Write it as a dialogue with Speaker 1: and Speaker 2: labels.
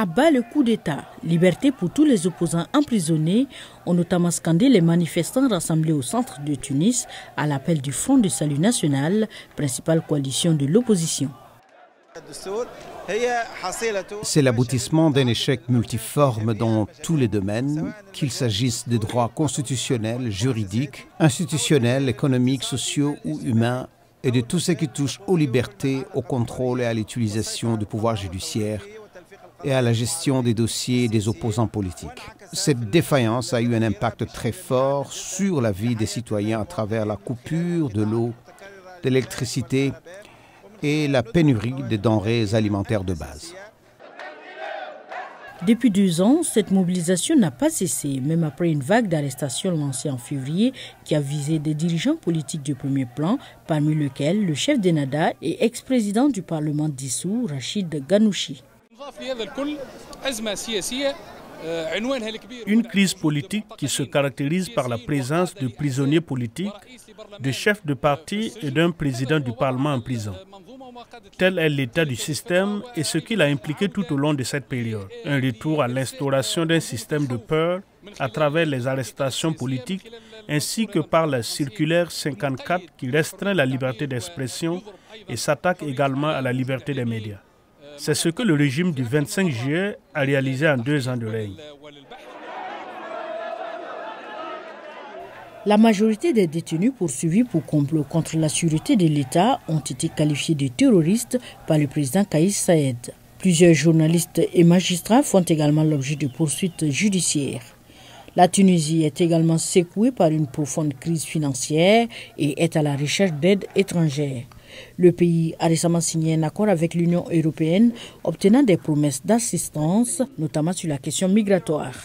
Speaker 1: À bas le coup d'État, liberté pour tous les opposants emprisonnés, ont notamment scandé les manifestants rassemblés au centre de Tunis à l'appel du Front de Salut National, principale coalition de l'opposition.
Speaker 2: C'est l'aboutissement d'un échec multiforme dans tous les domaines, qu'il s'agisse des droits constitutionnels, juridiques, institutionnels, économiques, sociaux ou humains, et de tout ce qui touche aux libertés, au contrôle et à l'utilisation du pouvoir judiciaire et à la gestion des dossiers des opposants politiques. Cette défaillance a eu un impact très fort sur la vie des citoyens à travers la coupure de l'eau, de l'électricité et la pénurie des denrées alimentaires de base.
Speaker 1: Depuis 2 ans, cette mobilisation n'a pas cessé, même après une vague d'arrestations lancée en février qui a visé des dirigeants politiques de premier plan, parmi lesquels le chef d'Ennahda et ex-président du Parlement dissous, Rachid Ghannouchi.
Speaker 3: Une crise politique qui se caractérise par la présence de prisonniers politiques, de chefs de parti et d'un président du Parlement en prison. Tel est l'état du système et ce qu'il a impliqué tout au long de cette période. Un retour à l'instauration d'un système de peur à travers les arrestations politiques ainsi que par la circulaire 54 qui restreint la liberté d'expression et s'attaque également à la liberté des médias. C'est ce que le régime du 25 juillet a réalisé en 2 ans de règne.
Speaker 1: La majorité des détenus poursuivis pour complot contre la sûreté de l'État ont été qualifiés de terroristes par le président Kais Saied. Plusieurs journalistes et magistrats font également l'objet de poursuites judiciaires. La Tunisie est également secouée par une profonde crise financière et est à la recherche d'aide étrangère. Le pays a récemment signé un accord avec l'Union européenne, obtenant des promesses d'assistance, notamment sur la question migratoire.